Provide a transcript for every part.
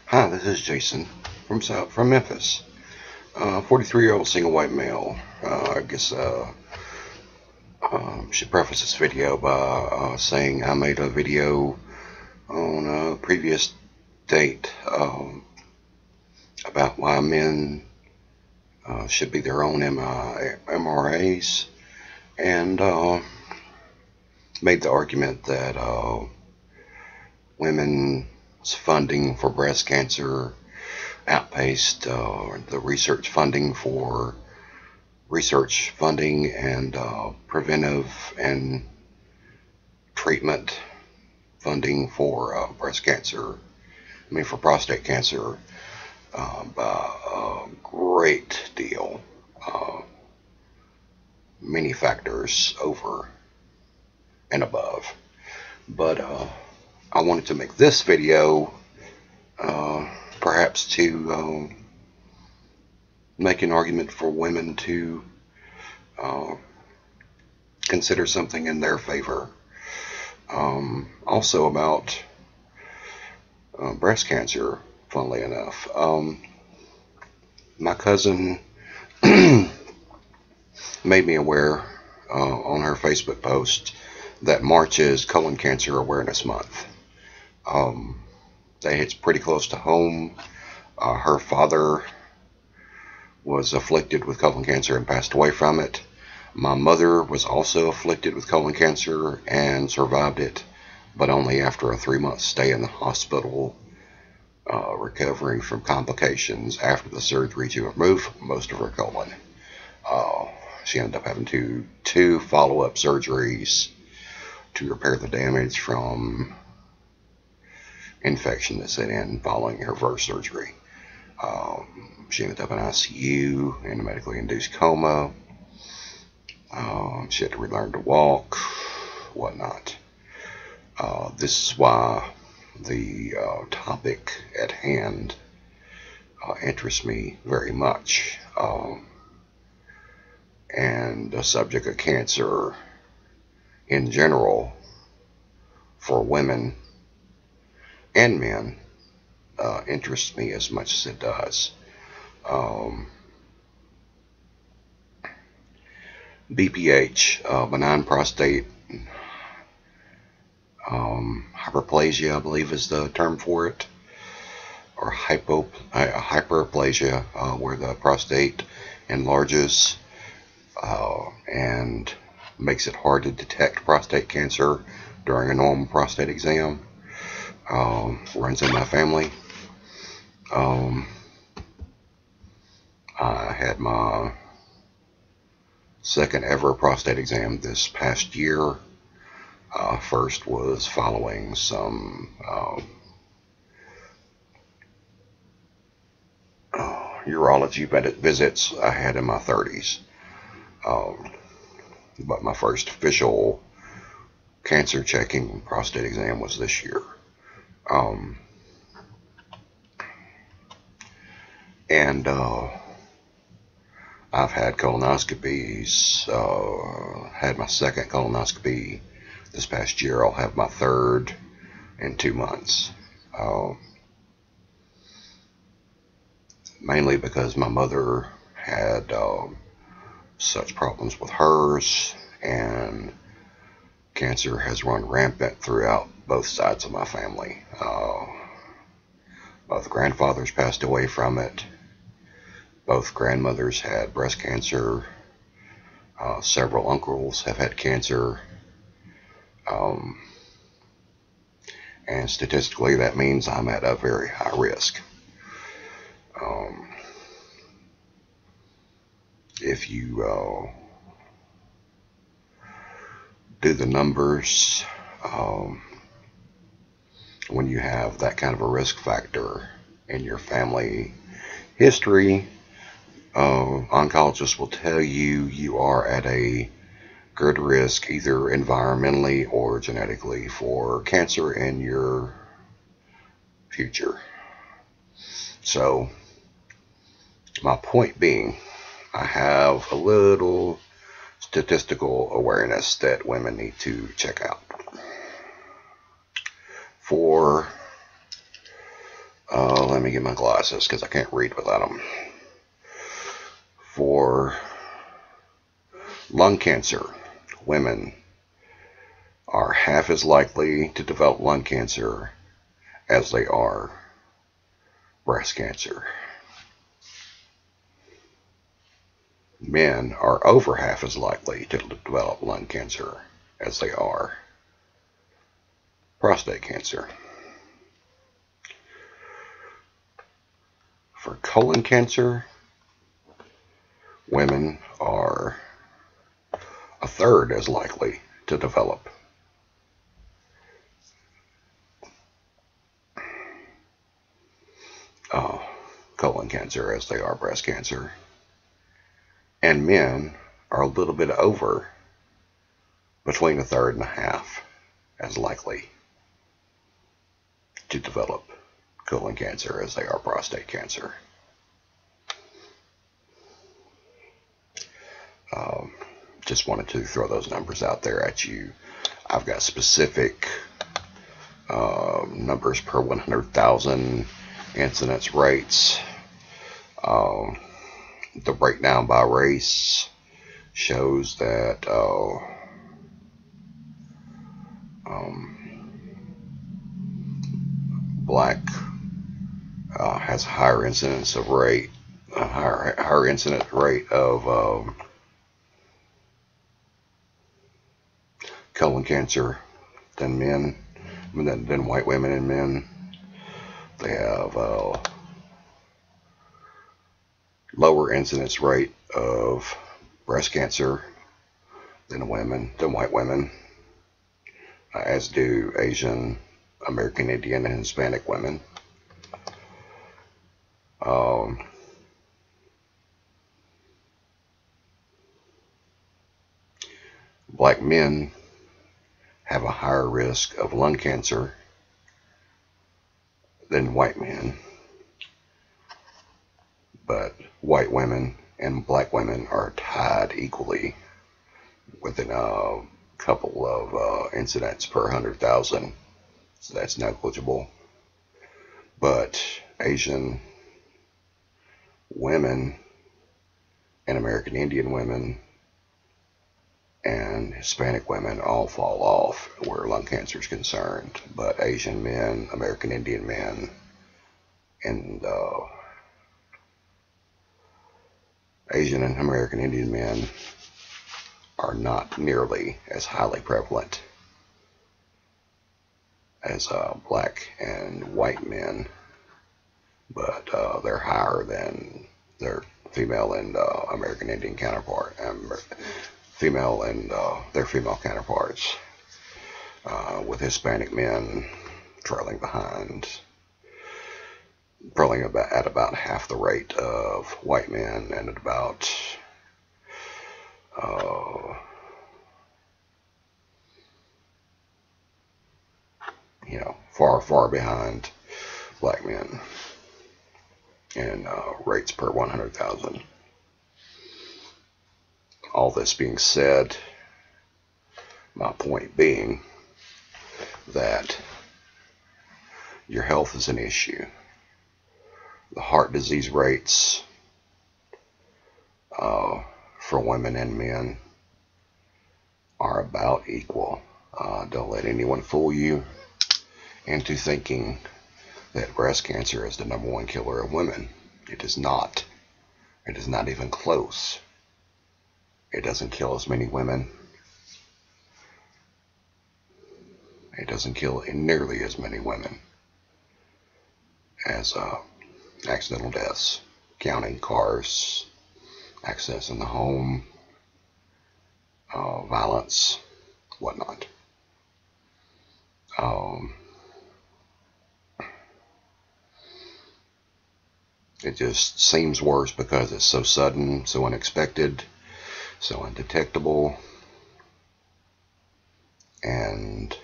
Hi, this is Jason from Memphis. 43-year-old single white male. I guess should preface this video by saying I made a video on a previous date about why men should be their own MRAs, and made the argument that women's funding for breast cancer outpaced the research funding and preventive and treatment funding for breast cancer. For prostate cancer by a great deal, many factors over and above. But I wanted to make this video perhaps to make an argument for women to consider something in their favor. Also about breast cancer, funnily enough. My cousin made me aware on her Facebook post that March is Colon Cancer Awareness Month. It's pretty close to home. Her father was afflicted with colon cancer and passed away from it. My mother was also afflicted with colon cancer and survived it, but only after a 3-month stay in the hospital, recovering from complications after the surgery to remove most of her colon. She ended up having two follow-up surgeries to repair the damage from infection that set in following her first surgery. She ended up in ICU in a medically induced coma. She had to relearn to walk, whatnot. This is why the topic at hand interests me very much. And the subject of cancer in general for women and men interests me as much as it does. BPH, benign prostate hyperplasia, I believe is the term for it, or hyperplasia, where the prostate enlarges and makes it hard to detect prostate cancer during a normal prostate exam. Runs in my family. I had my second ever prostate exam this past year. First was following some urology visits I had in my 30s. But my first official cancer checking prostate exam was this year. And I've had colonoscopies, had my second colonoscopy this past year. I'll have my third in 2 months. Mainly because my mother had such problems with hers, and cancer has run rampant throughout both sides of my family. Both grandfathers passed away from it. Both grandmothers had breast cancer. Several uncles have had cancer. And statistically, that means I'm at a very high risk. If you do the numbers, when you have that kind of a risk factor in your family history, oncologists will tell you are at a good risk, either environmentally or genetically, for cancer in your future. So, my point being, I have a little statistical awareness that women need to check out. For let me get my glasses because I can't read without them. For lung cancer, women are half as likely to develop lung cancer as they are breast cancer. Men are over half as likely to develop lung cancer as they are prostate cancer. For colon cancer, women are a third as likely to develop colon cancer as they are breast cancer. And men are a little bit over, between a third and a half, as likely to develop colon cancer as they are prostate cancer. Just wanted to throw those numbers out there at you. I've got specific numbers per 100,000 incidence rates. The breakdown by race shows that black has a higher incidence of rate, a higher incidence rate of colon cancer than men, than white women and men. They have lower incidence rate of breast cancer than white women, as do Asian, American Indian, and Hispanic women. Black men have a higher risk of lung cancer than white men, but white women and black women are tied equally within a couple of incidents per 100,000, so that's negligible. But Asian women and American Indian women and Hispanic women all fall off where lung cancer is concerned, but Asian men, American Indian men, and Asian and American Indian men are not nearly as highly prevalent as black and white men, but they're higher than their female and American Indian counterpart, female and their female counterparts, with Hispanic men trailing behind, probably at about half the rate of white men, and at about far behind black men in rates per 100,000. All this being said, my point being that your health is an issue. The heart disease rates for women and men are about equal. Don't let anyone fool you into thinking that breast cancer is the #1 killer of women. It is not. It is not even close. It doesn't kill as many women. It doesn't kill nearly as many women as accidental deaths, counting cars, accidents in the home, violence, whatnot. It just seems worse because it's so sudden, so unexpected, so undetectable, and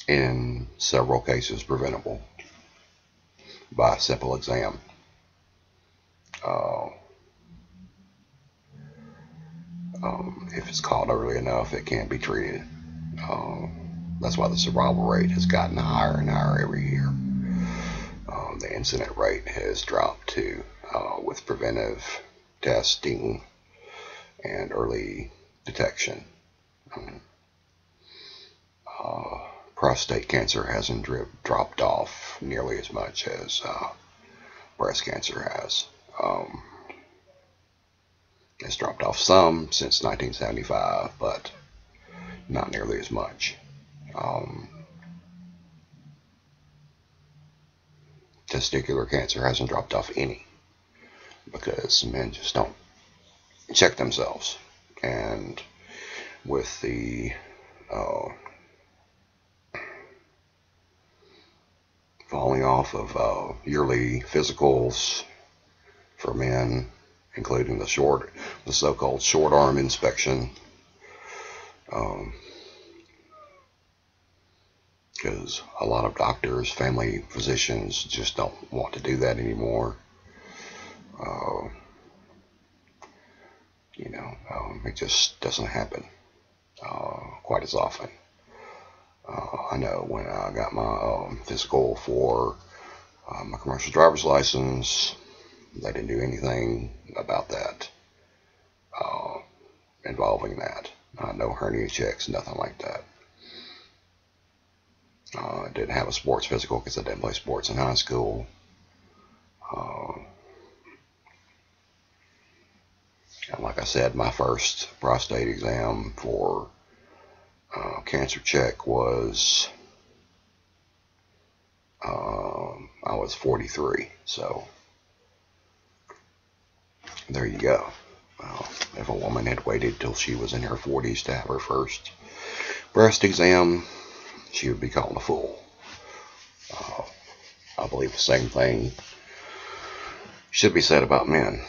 in several cases preventable by a simple exam. If it's caught early enough, it can be treated. That's why the survival rate has gotten higher and higher every year. The incident rate has dropped too, with preventive testing and early detection. Prostate cancer hasn't dropped off nearly as much as breast cancer has. It's dropped off some since 1975, but not nearly as much. Testicular cancer hasn't dropped off any because men just don't check themselves. And with the falling off of yearly physicals for men, including the so-called short arm inspection, because a lot of doctors, family physicians just don't want to do that anymore. It just doesn't happen quite as often. I know when I got my physical for my commercial driver's license, they didn't do anything about that, involving that. No hernia checks, nothing like that. I didn't have a sports physical because I didn't play sports in high school. And like I said, my first prostate exam for cancer check was, I was 43. So there you go. If a woman had waited till she was in her 40s to have her first breast exam, she would be called a fool. I believe the same thing should be said about men.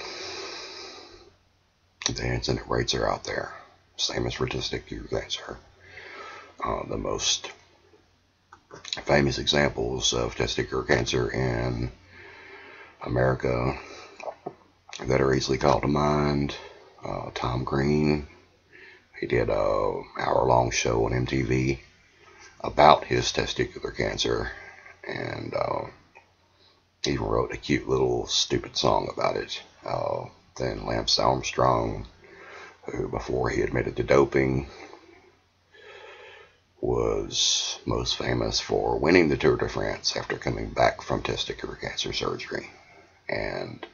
The incident rates are out there, same as for testicular cancer. The most famous examples of testicular cancer in America that are easily called to mind: Tom Green. He did an hour-long show on MTV about his testicular cancer, and even wrote a cute little stupid song about it. Then Lance Armstrong, who before he admitted to doping was most famous for winning the Tour de France after coming back from testicular cancer surgery and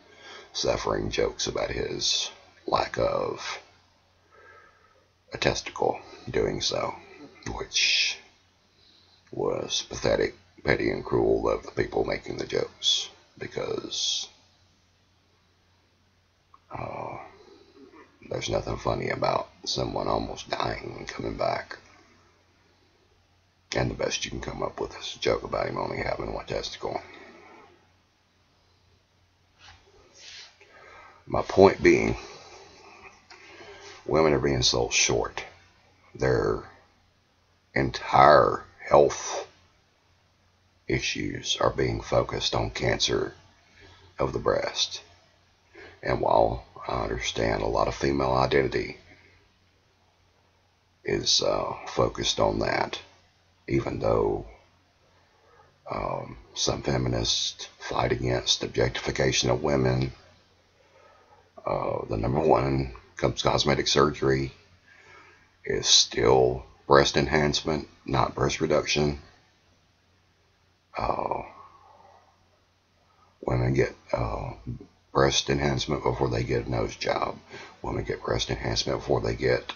suffering jokes about his lack of a testicle doing so, which was pathetic, petty, and cruel of the people making the jokes, because there's nothing funny about someone almost dying and coming back. And the best you can come up with is a joke about him only having one testicle. My point being, women are being sold short. Their entire health issues are being focused on cancer of the breast. And while I understand a lot of female identity is focused on that, even though some feminists fight against objectification of women, the number one cosmetic surgery is still breast enhancement, not breast reduction. Women get breast enhancement before they get a nose job. Women get breast enhancement before they get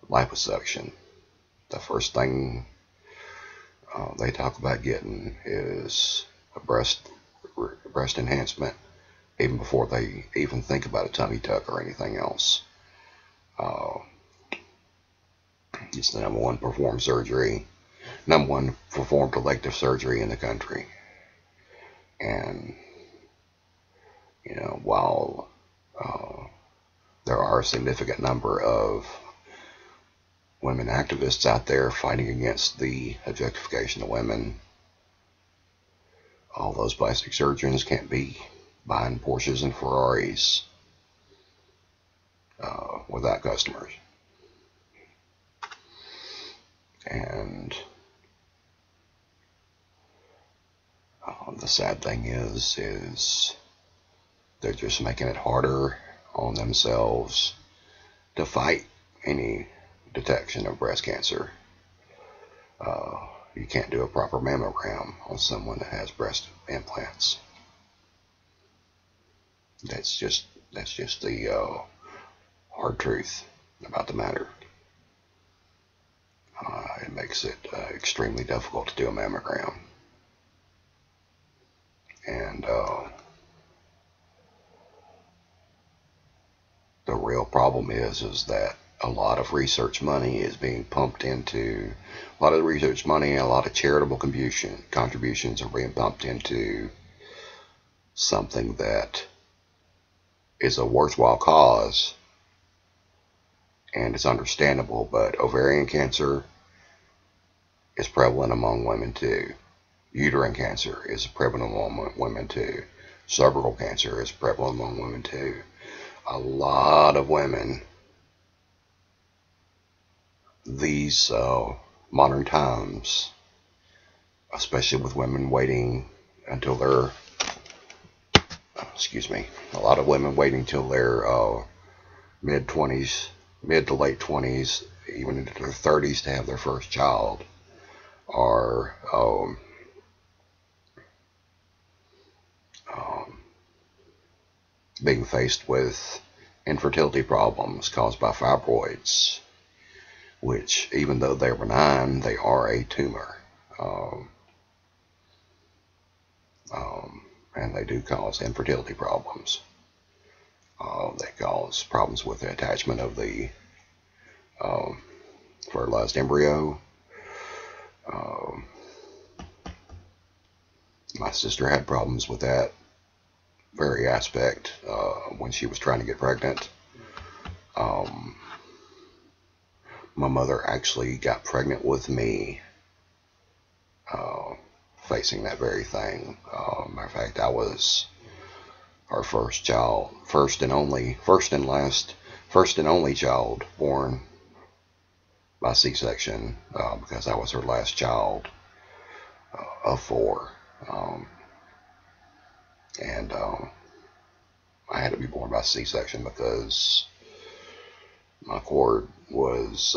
liposuction. The first thing they talk about getting is a breast enhancement, even before they even think about a tummy tuck or anything else. It's the number one performed elective surgery in the country. And while there are a significant number of women activists out there fighting against the objectification of women, all those plastic surgeons can't be buying Porsches and Ferraris without customers. And the sad thing is they're just making it harder on themselves to fight any detection of breast cancer. You can't do a proper mammogram on someone that has breast implants. That's just the hard truth about the matter. It makes it extremely difficult to do a mammogram. And the real problem is that a lot of research money is being pumped into, a lot of research money and a lot of charitable contributions are being pumped into something that is a worthwhile cause, and it's understandable, but ovarian cancer is prevalent among women too. Uterine cancer is prevalent among women too. Cervical cancer is prevalent among women too. A lot of women these modern times, especially with women waiting until they're, a lot of women waiting till their mid-20s, mid to late 20s, even into their 30s to have their first child, are being faced with infertility problems caused by fibroids, which, even though they're benign, they are a tumor. And they do cause infertility problems. They cause problems with the attachment of the fertilized embryo. My sister had problems with that very aspect when she was trying to get pregnant. My mother actually got pregnant with me facing that very thing. Matter of fact, I was her first child, first and only child born by C-section, because I was her last child of 4. And I had to be born by C-section because my cord was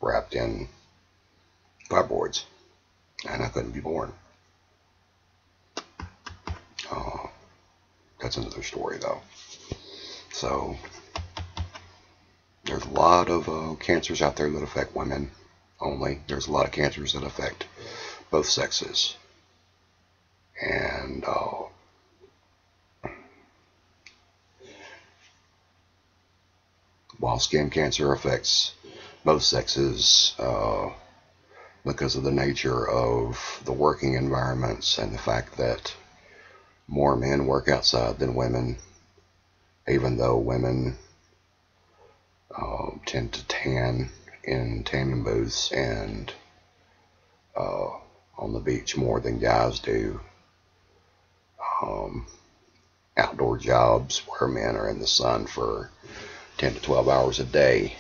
wrapped in fibroids, and I couldn't be born. That's another story, though. So there's a lot of cancers out there that affect women only. There's a lot of cancers that affect both sexes. And while skin cancer affects both sexes because of the nature of the working environments and the fact that more men work outside than women, even though women tend to tan in tanning booths and on the beach more than guys do. Outdoor jobs where men are in the sun for 10 to 12 hours a day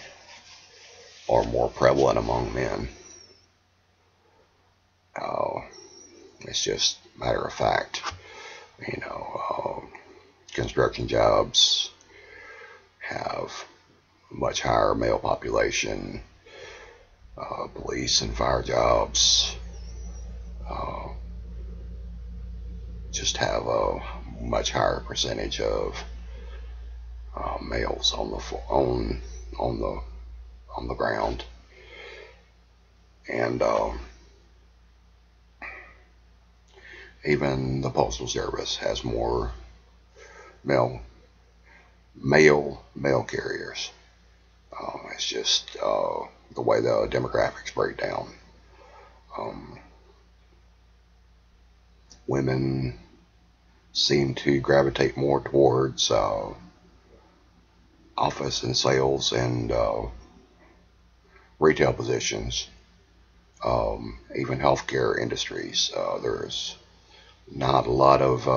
are more prevalent among men. It's just a matter of fact. Construction jobs have much higher male population. Police and fire jobs just have a much higher percentage of males on the ground. And even the Postal Service has more male carriers. It's just the way the demographics break down. Women seem to gravitate more towards office and sales and retail positions, even healthcare industries. There's not a lot of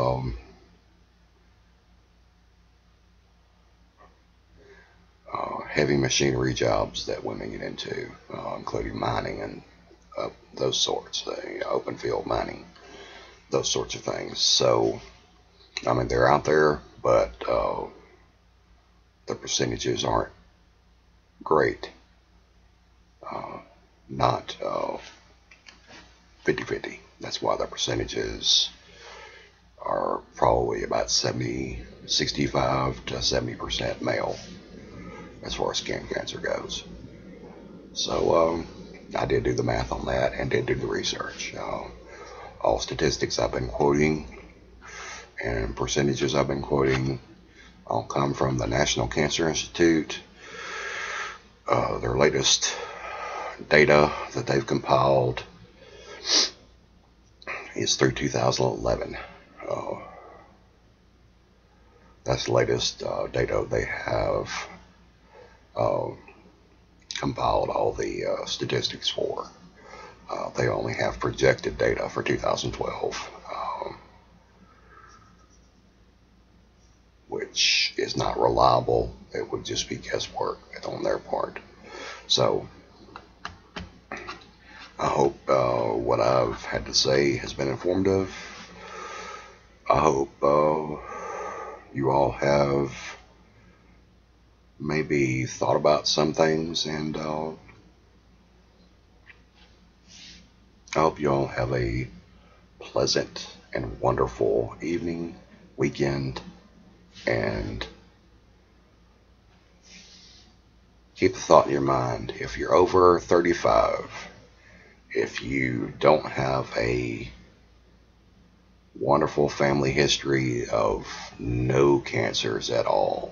heavy machinery jobs that women get into, including mining and those sorts, open field mining, those sorts of things. So, I mean, they're out there, but the percentages aren't great. Not 50-50. That's why the percentages are probably about 65 to 70% male as far as skin cancer goes. So I did do the math on that and did do the research. All statistics I've been quoting and percentages I've been quoting all come from the National Cancer Institute. Their latest data that they've compiled is through 2011. That's the latest data they have compiled all the statistics for. They only have projected data for 2012, which is not reliable. It would just be guesswork on their part. So I hope what I've had to say has been informative. I hope you all have maybe thought about some things, and I hope you all have a pleasant and wonderful evening, weekend, and keep the thought in your mind. If you're over 35, if you don't have a wonderful family history of no cancers at all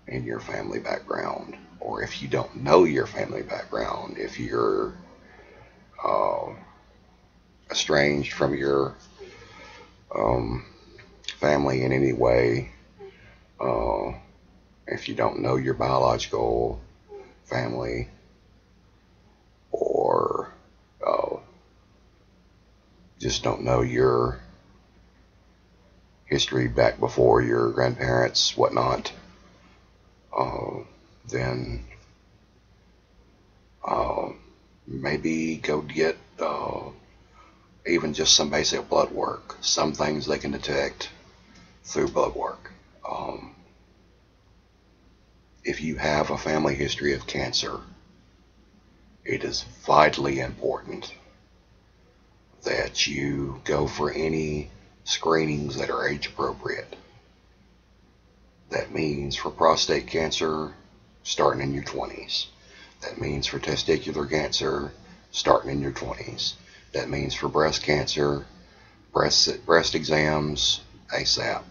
in your family background, or if you don't know your family background, if you're estranged from your family in any way, if you don't know your biological family, or just don't know your history back before your grandparents, whatnot, then maybe go get even just some basic blood work. Some things they can detect through blood work. If you have a family history of cancer, it is vitally important that you go for any screenings that are age appropriate. That means for prostate cancer, starting in your 20s. That means for testicular cancer, starting in your 20s. That means for breast cancer, breast exams ASAP,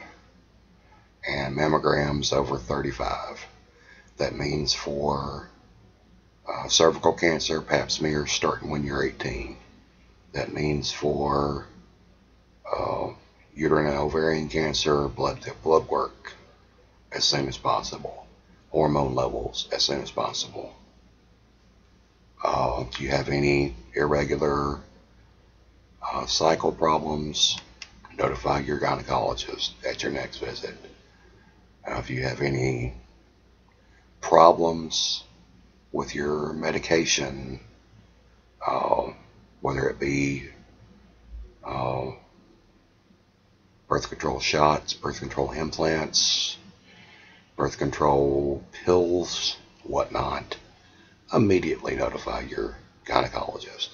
and mammograms over 35. That means for cervical cancer, pap smears starting when you're 18. That means for uterine and ovarian cancer, blood work as soon as possible. Hormone levels as soon as possible. If you have any irregular cycle problems, notify your gynecologist at your next visit. If you have any problems with your medication, whether it be birth control shots, birth control implants, birth control pills, whatnot, immediately notify your gynecologist.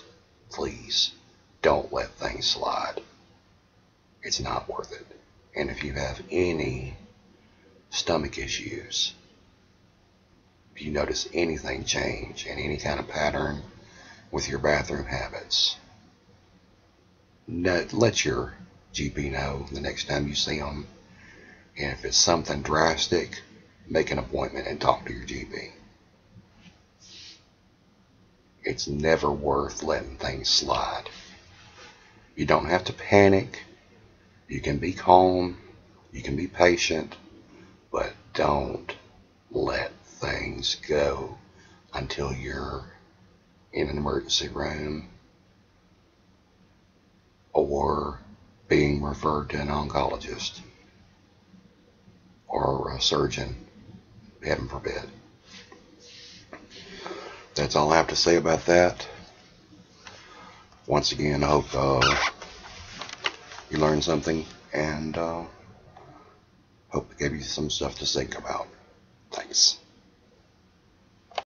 Please don't let things slide. It's not worth it. And if you have any stomach issues, if you notice anything change in any kind of pattern with your bathroom habits, let your GP know the next time you see them. And if it's something drastic, make an appointment and talk to your GP. It's never worth letting things slide. You don't have to panic. You can be calm. You can be patient. But don't let things go until you're in an emergency room or being referred to an oncologist or a surgeon Heaven forbid. That's all I have to say about that. Once again, I hope you learned something, and hope it gave you some stuff to think about. Thanks.